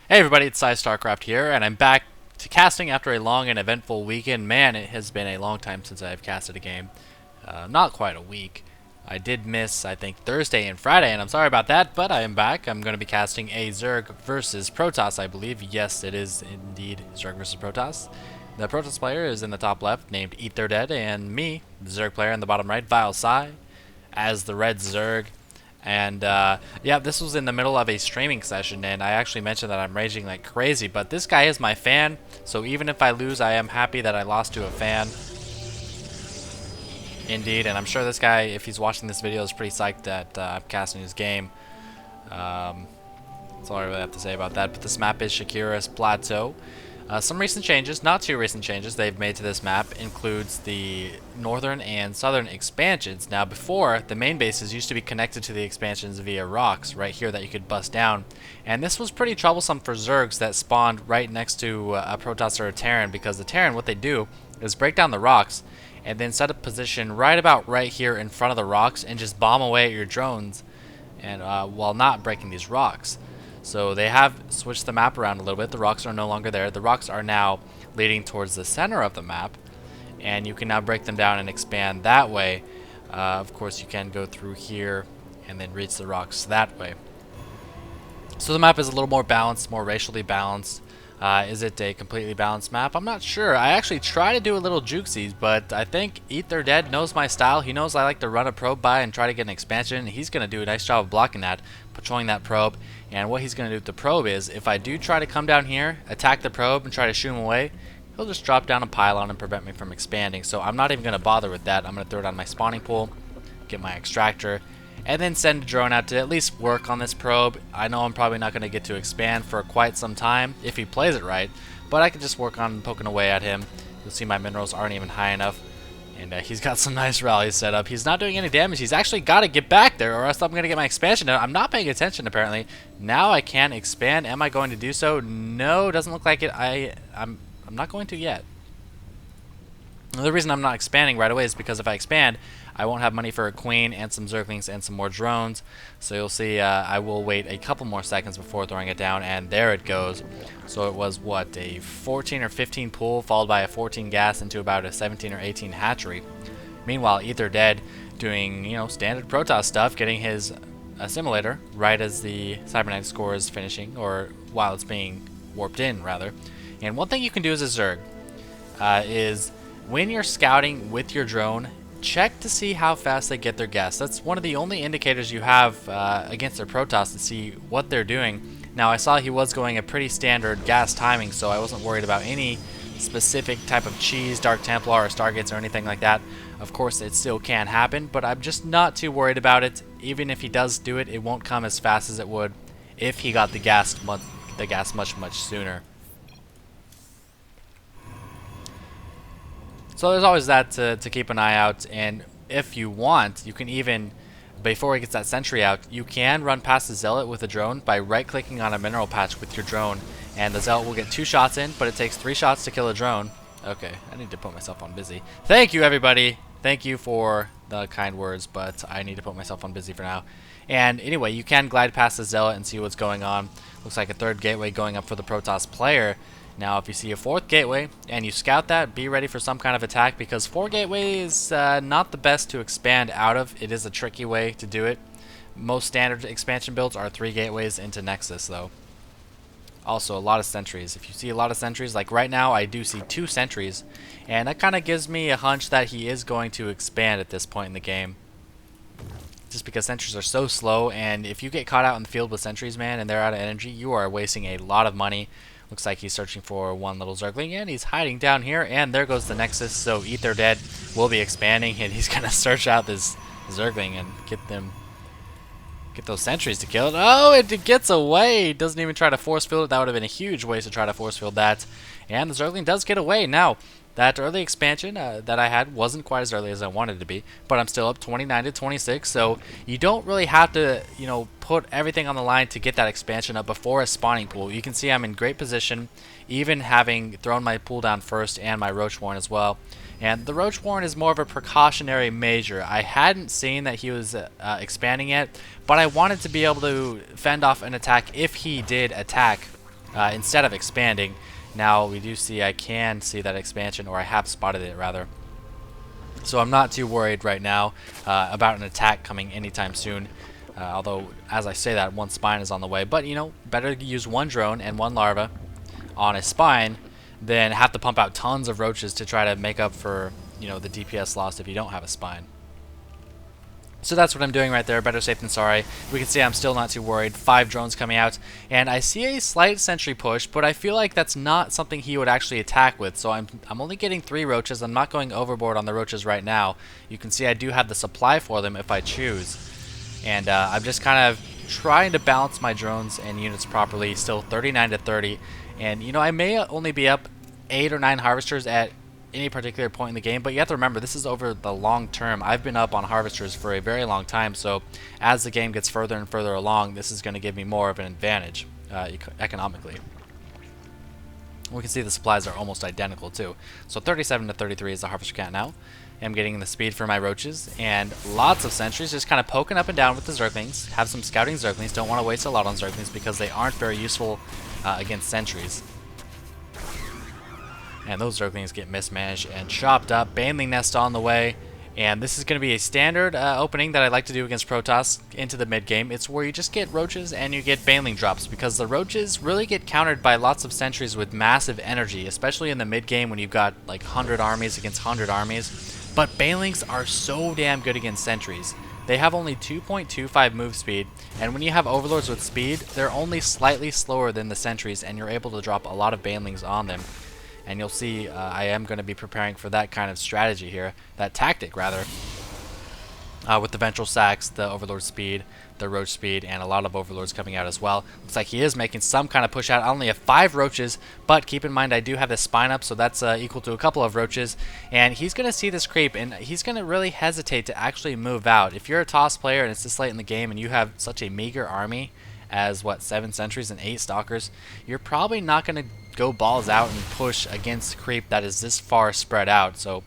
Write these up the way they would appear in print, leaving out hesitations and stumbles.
Hey everybody, it's PsyStarcraft here, and I'm back to casting after a long and eventful weekend. Man, it has been a long time since I've casted a game. Not quite a week. I did miss, I think, Thursday and Friday, and I'm sorry about that, but I am back. I'm going to be casting a Zerg versus Protoss, I believe. Yes, it is indeed Zerg versus Protoss. The Protoss player is in the top left, named EatTheirDead, and me, the Zerg player, in the bottom right, vilePsY, as the red Zerg. And yeah, this was in the middle of a streaming session, and I actually mentioned that I'm raging like crazy, but this guy is my fan, so even if I lose, I am happy that I lost to a fan. Indeed, and I'm sure this guy, if he's watching this video, is pretty psyched that I'm casting his game. That's all I really have to say about that, but this map is Shakira's Plateau. Some recent changes, not too recent changes, they've made to this map includes the northern and southern expansions. Now before, the main bases used to be connected to the expansions via rocks right here that you could bust down. And this was pretty troublesome for Zergs that spawned right next to a Protoss or a Terran, because the Terran, what they do is break down the rocks and then set a position right about right here in front of the rocks and just bomb away at your drones, and while not breaking these rocks. So they have switched the map around a little bit. The rocks are no longer there. The rocks are now leading towards the center of the map, and you can now break them down and expand that way. Of course, you can go through here and then reach the rocks that way. So the map is a little more balanced, more racially balanced. Is it a completely balanced map? I'm not sure. I actually try to do a little jukesies, but I think EatTheirDead knows my style. He knows I like to run a probe by and try to get an expansion. He's going to do a nice job of blocking that, patrolling that probe. And what he's going to do with the probe is, if I do try to come down here, attack the probe, and try to shoo him away, he'll just drop down a pylon and prevent me from expanding. So I'm not even going to bother with that. I'm going to throw it on my spawning pool, get my extractor, and then send a drone out to at least work on this probe. I know I'm probably not going to get to expand for quite some time if he plays it right, but I can just work on poking away at him. You'll see my minerals aren't even high enough, and he's got some nice rallies set up. He's not doing any damage. He's actually got to get back there, or else I'm going to get my expansion done. I'm not paying attention, apparently. Now I can expand. Am I going to do so? No, doesn't look like it. I'm not going to yet. The reason I'm not expanding right away is because if I expand, I won't have money for a queen and some zerglings and some more drones. So you'll see I will wait a couple more seconds before throwing it down, and there it goes. So it was, what, a 14 or 15 pool followed by a 14 gas into about a 17 or 18 hatchery. Meanwhile, EatTheirDead doing, standard Protoss stuff, getting his assimilator right as the cybernetic score is finishing, or while it's being warped in, rather. And one thing you can do as a Zerg is, when you're scouting with your drone, check to see how fast they get their gas. That's one of the only indicators you have against their Protoss to see what they're doing. Now, I saw he was going a pretty standard gas timing, so I wasn't worried about any specific type of cheese, Dark Templar, or Stargates, or anything like that. Of course, it still can happen, but I'm just not too worried about it. Even if he does do it, it won't come as fast as it would if he got the gas much sooner. So there's always that to keep an eye out, and if you want, you can even, before he gets that sentry out, you can run past the Zealot with a drone by right-clicking on a mineral patch with your drone, and the Zealot will get 2 shots in, but it takes 3 shots to kill a drone. Okay, I need to put myself on busy. Thank you, everybody! Thank you for the kind words, but I need to put myself on busy for now. And anyway, you can glide past the Zealot and see what's going on. Looks like a 3rd gateway going up for the Protoss player. Now, if you see a 4th gateway and you scout that, be ready for some kind of attack, because 4 gateway is not the best to expand out of. It is a tricky way to do it. Most standard expansion builds are 3 gateways into Nexus, though. Also, a lot of sentries. If you see a lot of sentries, like right now, I do see 2 sentries, and that kind of gives me a hunch that he is going to expand at this point in the game. Just because sentries are so slow, and if you get caught out in the field with sentries, man, and they're out of energy, you are wasting a lot of money. Looks like he's searching for one little Zergling, and he's hiding down here, and there goes the Nexus. So EatTheirDead will be expanding, and he's going to search out this Zergling and get those sentries to kill it. Oh, it gets away! Doesn't even try to force field it. That would have been a huge waste to try to force field that. And the Zergling does get away. Now, that early expansion that I had wasn't quite as early as I wanted it to be, but I'm still up 29 to 26, so you don't really have to, put everything on the line to get that expansion up before a spawning pool. You can see I'm in great position, even having thrown my pool down first and my Roach Warren as well. And the Roach Warren is more of a precautionary measure. I hadn't seen that he was expanding yet, but I wanted to be able to fend off an attack if he did attack instead of expanding. Now we do see, I can see that expansion, or I have spotted it rather. So I'm not too worried right now about an attack coming anytime soon. Although, as I say that, one spine is on the way. But, you know, better to use one drone and one larva on a spine than have to pump out tons of roaches to try to make up for, you know, the DPS lost if you don't have a spine. So that's what I'm doing right there. Better safe than sorry. We can see I'm still not too worried. 5 drones coming out. And I see a slight sentry push, but I feel like that's not something he would actually attack with. So I'm only getting 3 roaches. I'm not going overboard on the roaches right now. You can see I do have the supply for them if I choose. And I'm just kind of trying to balance my drones and units properly. Still 39 to 30. And, you know, I may only be up 8 or 9 harvesters at any particular point in the game, but you have to remember this is over the long term. I've been up on harvesters for a very long time, so as the game gets further and further along, this is going to give me more of an advantage economically. We can see the supplies are almost identical too. So 37 to 33 is the harvester count now. I'm getting the speed for my roaches and lots of sentries, just kind of poking up and down with the zerglings. Have some scouting zerglings. Don't want to waste a lot on zerglings because they aren't very useful against sentries. And those zerglings get mismanaged and chopped up. Baneling nest on the way. And this is going to be a standard opening that I like to do against Protoss into the mid game. It's where you just get roaches and you get baneling drops, because the roaches really get countered by lots of sentries with massive energy, especially in the mid game when you've got like 100 armies against 100 armies. But banelings are so damn good against sentries. They have only 2.25 move speed, and when you have overlords with speed, they're only slightly slower than the sentries, and you're able to drop a lot of banelings on them. And you'll see I am going to be preparing for that kind of strategy here, that tactic rather, with the ventral sacks, the overlord speed, the roach speed, and a lot of overlords coming out as well. Looks like he is making some kind of push out. I only have 5 roaches, but keep in mind I do have this spine up, so that's equal to a couple of roaches. And he's going to see this creep, and he's going to really hesitate to actually move out. If you're a toss player and it's this late in the game and you have such a meager army as, what, 7 sentries and 8 stalkers, you're probably not going to go balls out and push against creep that is this far spread out. So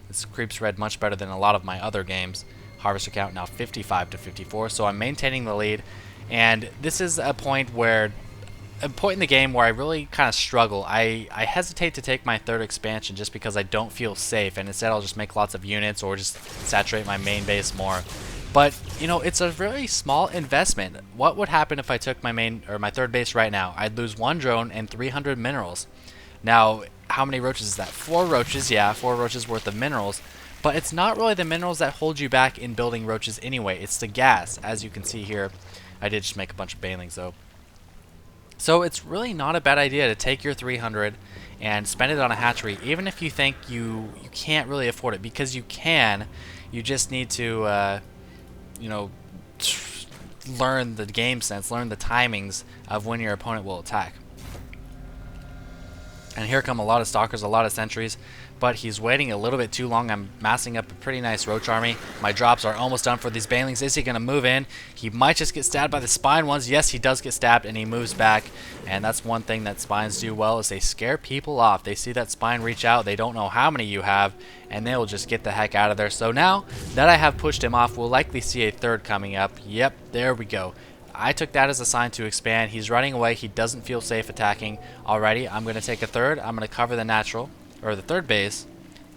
this creep's read much better than a lot of my other games. Harvester count now 55 to 54, so I'm maintaining the lead. And this is a point in the game where I really kind of struggle. I hesitate to take my 3rd expansion just because I don't feel safe, and instead I'll just make lots of units or just saturate my main base more. But, you know, it's a very small investment. What would happen if I took my main or my 3rd base right now? I'd lose 1 drone and 300 minerals. Now, how many roaches is that? 4 roaches, yeah, 4 roaches worth of minerals. But it's not really the minerals that hold you back in building roaches anyway. It's the gas, as you can see here. I did just make a bunch of banelings though. So it's really not a bad idea to take your 300 and spend it on a hatchery, even if you think you can't really afford it, because you can. You just need to you know, learn the game sense, learn the timings of when your opponent will attack. And here come a lot of stalkers, a lot of sentries, but he's waiting a little bit too long. I'm massing up a pretty nice roach army. My drops are almost done for these banelings. Is he going to move in? He might just get stabbed by the spine ones. Yes, he does get stabbed, and he moves back. And that's one thing that spines do well, is they scare people off. They see that spine reach out. They don't know how many you have, and they will just get the heck out of there. So now that I have pushed him off, we'll likely see a 3rd coming up. Yep, there we go. I took that as a sign to expand. He's running away. He doesn't feel safe attacking. Alrighty, I'm going to take a 3rd. I'm going to cover the natural, or the 3rd base.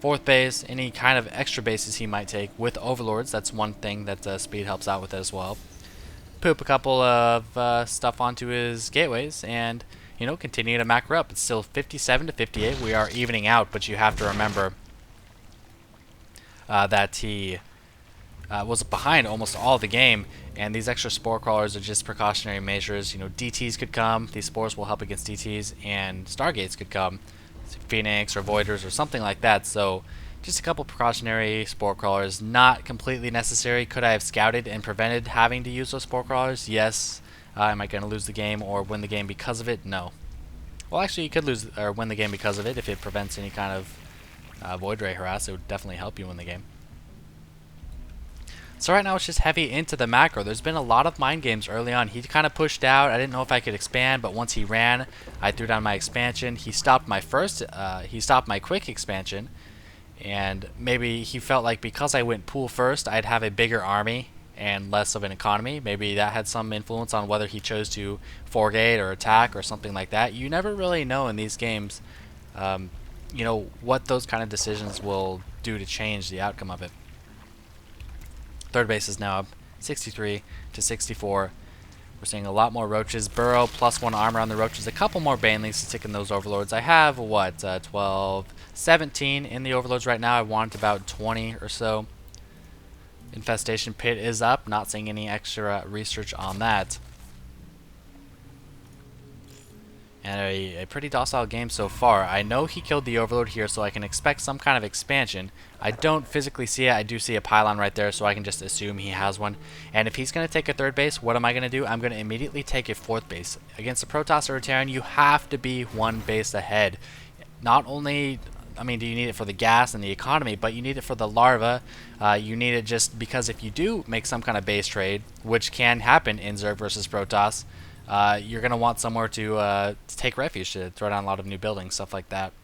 4th base, any kind of extra bases he might take with overlords. That's one thing that speed helps out with it as well. Poop a couple of stuff onto his gateways and, you know, continue to macro up. It's still 57 to 58. We are evening out, but you have to remember that he was behind almost all the game, and these extra spore crawlers are just precautionary measures. You know, DTs could come. These spores will help against DTs, and Stargates could come. Phoenix or Voiders or something like that. So just a couple precautionary spore crawlers, not completely necessary. Could I have scouted and prevented having to use those spore crawlers? Yes. Am I going to lose the game or win the game because of it? No. Well, actually, you could lose or win the game because of it if it prevents any kind of Void Ray harass. It would definitely help you win the game. So right now it's just heavy into the macro. There's been a lot of mind games early on. He kind of pushed out. I didn't know if I could expand, but once he ran, I threw down my expansion. He stopped my quick expansion, and maybe he felt like because I went pool first, I'd have a bigger army and less of an economy. Maybe that had some influence on whether he chose to forgate or attack or something like that. You never really know in these games, you know, what those kind of decisions will do to change the outcome of it. Third base is now up 63 to 64. We're seeing a lot more roaches. Burrow +1 armor on the roaches. A couple more banelings to stick in those overlords. I have, what, 12, 17 in the overlords right now. I want about 20 or so. Infestation pit is up. Not seeing any extra research on that. And a pretty docile game so far. I know he killed the overlord here, so I can expect some kind of expansion. I don't physically see it. I do see a pylon right there, so I can just assume he has one. And if he's going to take a third base, what am I going to do? I'm going to immediately take a fourth base. Against a Protoss or a Terran, you have to be one base ahead. Not only, I mean, do you need it for the gas and the economy, but you need it for the larva. You need it just because if you do make some kind of base trade, which can happen in Zerg versus Protoss, you're going to want somewhere to take refuge, to throw down a lot of new buildings, stuff like that.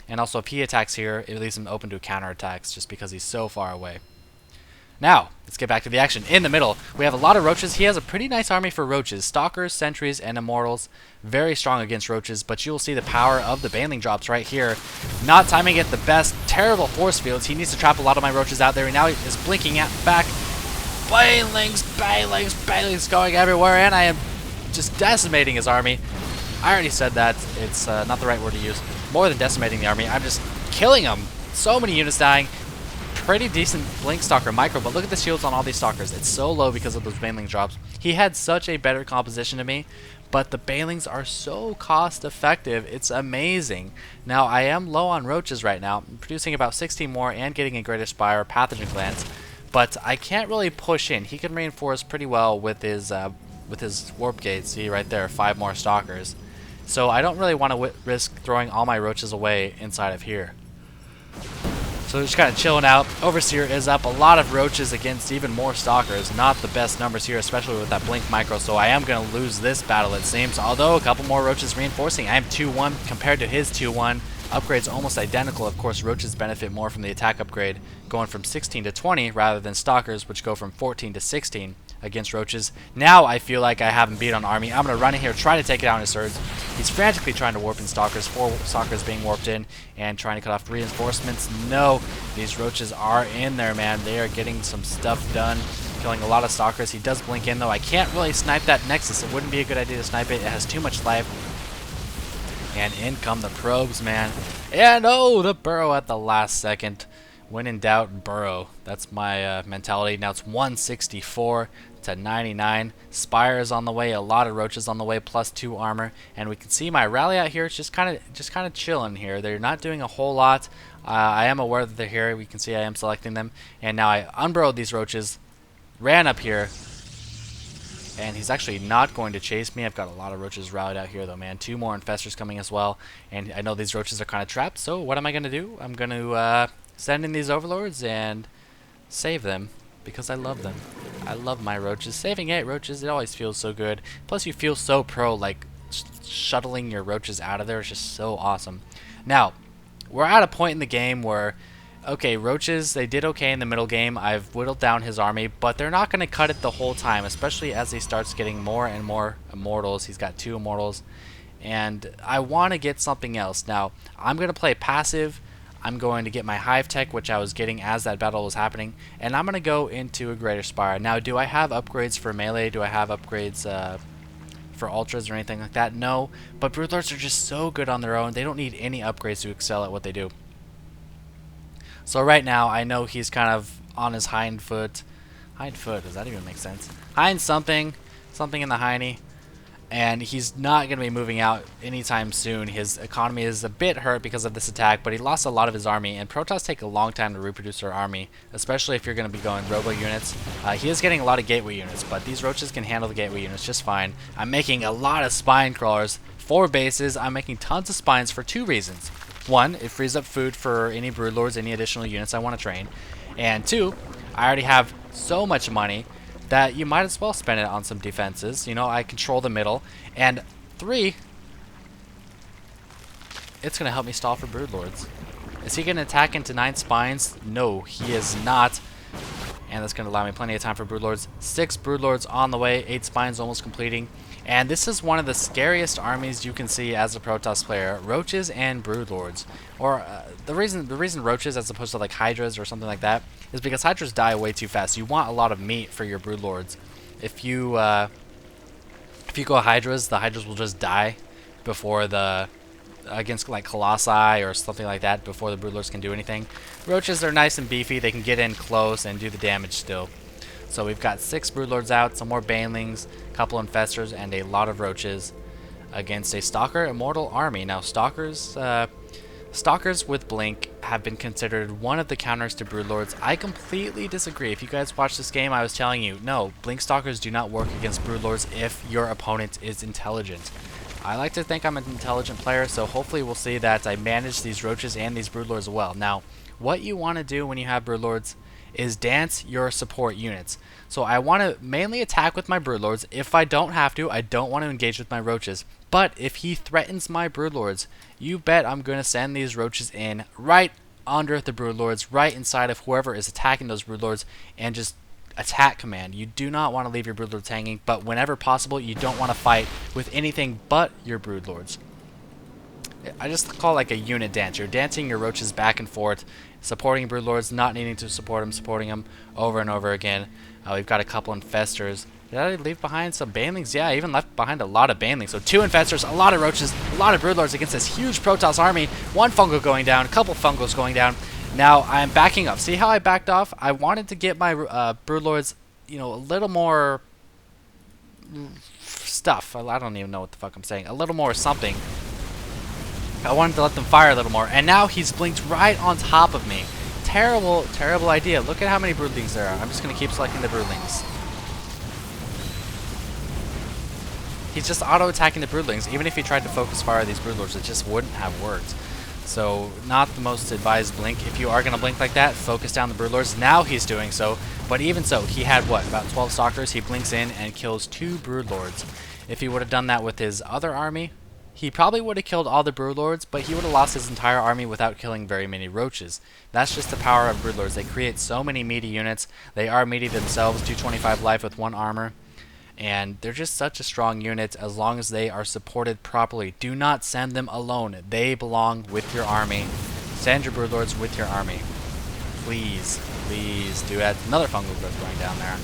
And also, if he attacks here, it leaves him open to counterattacks just because he's so far away. Now, let's get back to the action. In the middle, we have a lot of roaches. He has a pretty nice army for roaches. Stalkers, sentries, and immortals. Very strong against roaches, but you will see the power of the baneling drops right here. Not timing it the best. Terrible force fields. He needs to trap a lot of my roaches out there, and now he is blinking at back. Banelings, banelings, banelings going everywhere, and I am just decimating his army. I already said that. It's not the right word to use. More than decimating the army, I'm just killing them. So many units dying. Pretty decent Blink Stalker micro, but look at the shields on all these Stalkers. It's so low because of those Baneling drops. He had such a better composition to me, but the Banelings are so cost effective. It's amazing. Now, I am low on Roaches right now. I'm producing about 16 more and getting a Greater Spire Pathogen Glands, but I can't really push in. He can reinforce pretty well with his warp gate. See right there, 5 more Stalkers. So I don't really want to risk throwing all my roaches away inside of here. So just kind of chilling out. Overseer is up. A lot of roaches against even more Stalkers. Not the best numbers here, especially with that Blink micro. So I am going to lose this battle, it seems. Although a couple more roaches reinforcing. I am 2-1 compared to his 2-1. Upgrade's almost identical. Of course, roaches benefit more from the attack upgrade, going from 16 to 20 rather than Stalkers, which go from 14 to 16 against roaches. Now I feel like I have him beat on army. I'm going to run in here, try to take it out in his surge. He's frantically trying to warp in Stalkers. 4 Stalkers being warped in and trying to cut off reinforcements. No, these roaches are in there, man. They are getting some stuff done. Killing a lot of Stalkers. He does blink in, though. I can't really snipe that Nexus. It wouldn't be a good idea to snipe it. It has too much life. And in come the probes, man. And oh, the burrow at the last second. When in doubt, burrow. That's my mentality. Now it's 164 to 99. Spire is on the way. A lot of roaches on the way, plus 2 armor. And we can see my rally out here. It's just kind of chilling here. They're not doing a whole lot. I am aware that they're here. We can see I am selecting them. And now I unburrowed these roaches. Ran up here. And he's actually not going to chase me. I've got a lot of roaches rallied out here, though, man. 2 more infestors coming as well. And I know these roaches are kind of trapped. So what am I going to do? I'm going to send in these overlords and save them because I love them. I love my roaches. Saving 8 roaches, it always feels so good. Plus, you feel so pro, like shuttling your roaches out of there is just so awesome. Now, we're at a point in the game where, okay, roaches, they did okay in the middle game. I've whittled down his army, but they're not going to cut it the whole time, especially as he starts getting more and more immortals. He's got 2 immortals, and I want to get something else. Now, I'm going to play passive. I'm going to get my Hive tech, which I was getting as that battle was happening, and I'm going to go into a Greater Spire. Now, do I have upgrades for melee? Do I have upgrades for ultras or anything like that? No, but Broodlords are just so good on their own. They don't need any upgrades to excel at what they do. So right now, I know he's kind of on his hind foot. Hind foot, does that even make sense? Hind something in the hiney. And he's not going to be moving out anytime soon. His economy is a bit hurt because of this attack, but he lost a lot of his army, and Protoss take a long time to reproduce their army, especially if you're going to be going robo units. He is getting a lot of gateway units, but these roaches can handle the gateway units just fine. I'm making a lot of spine crawlers, 4 bases. I'm making tons of spines for 2 reasons. 1, it frees up food for any broodlords, any additional units I want to train. And 2, I already have so much money that you might as well spend it on some defenses. You know, I control the middle. And 3, it's going to help me stall for broodlords. Is he going to attack into 9 spines? No, he is not. And and that's going to allow me plenty of time for Broodlords. 6 Broodlords on the way, 8 Spines almost completing. And this is one of the scariest armies you can see as a Protoss player, Roaches and Broodlords. Or the reason Roaches as opposed to like Hydras or something like that is because Hydras die way too fast. You want a lot of meat for your Broodlords. If you go Hydras, the Hydras will just die before the against like Colossi or something like that before the Broodlords can do anything. Roaches are nice and beefy. They can get in close and do the damage still. So we've got 6 Broodlords out, some more Banelings, a couple Infestors, and a lot of Roaches against a Stalker Immortal army. Now Stalkers with Blink have been considered one of the counters to Broodlords. I completely disagree. If you guys watched this game, I was telling you, no, Blink Stalkers do not work against Broodlords if your opponent is intelligent. I like to think I'm an intelligent player, so hopefully we'll see that I manage these Roaches and these Broodlords well. Now, what you want to do when you have Broodlords is dance your support units. So I want to mainly attack with my Broodlords. If I don't have to, I don't want to engage with my Roaches. But if he threatens my Broodlords, you bet I'm going to send these Roaches in right under the Broodlords, right inside of whoever is attacking those Broodlords, and just attack command. You do not want to leave your Broodlords hanging, but whenever possible, you don't want to fight with anything but your Broodlords. I just call it like a unit dance. You're dancing your Roaches back and forth, supporting Broodlords, not needing to support them, supporting them over and over again. We've got a couple Infestors. Did I leave behind some Banelings? Yeah, I even left behind a lot of Banelings. So 2 Infestors, a lot of Roaches, a lot of Broodlords against this huge Protoss army. 1 Fungal going down, a couple Fungals going down. Now I'm backing up. See how I backed off? I wanted to get my Broodlords, you know, a little more stuff. I don't even know what the fuck I'm saying. A little more something. I wanted to let them fire a little more, and now he's blinked right on top of me. Terrible, terrible idea. Look at how many Broodlings there are. I'm just going to keep selecting the Broodlings. He's just auto-attacking the Broodlings. Even if he tried to focus fire these Broodlords, it just wouldn't have worked. So, not the most advised blink. If you are going to blink like that, focus down the Broodlords. Now he's doing so, but even so, he had, what, about 12 Stalkers? He blinks in and kills 2 Broodlords. If he would have done that with his other army, he probably would have killed all the Broodlords, but he would have lost his entire army without killing very many Roaches. That's just the power of Broodlords. They create so many meaty units. They are meaty themselves, 225 life with 1 armor. And they're just such a strong unit as long as they are supported properly. Do not send them alone. They belong with your army. Send your Broodlords with your army. Please, please do that. Another Fungal Growth going down there.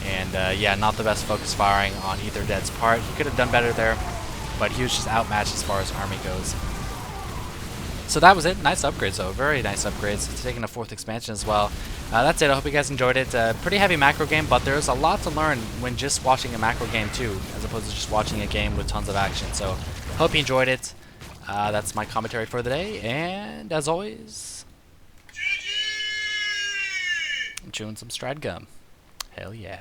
And yeah, not the best focus firing on EatTheirDead's part. He could have done better there, but he was just outmatched as far as army goes. So that was it. Nice upgrades though. Very nice upgrades. It's taking a 4th expansion as well. That's it. I hope you guys enjoyed it. Pretty heavy macro game, but there's a lot to learn when just watching a macro game too, as opposed to just watching a game with tons of action. So hope you enjoyed it. That's my commentary for the day, and as always, I'm chewing some Strad gum. Hell yeah.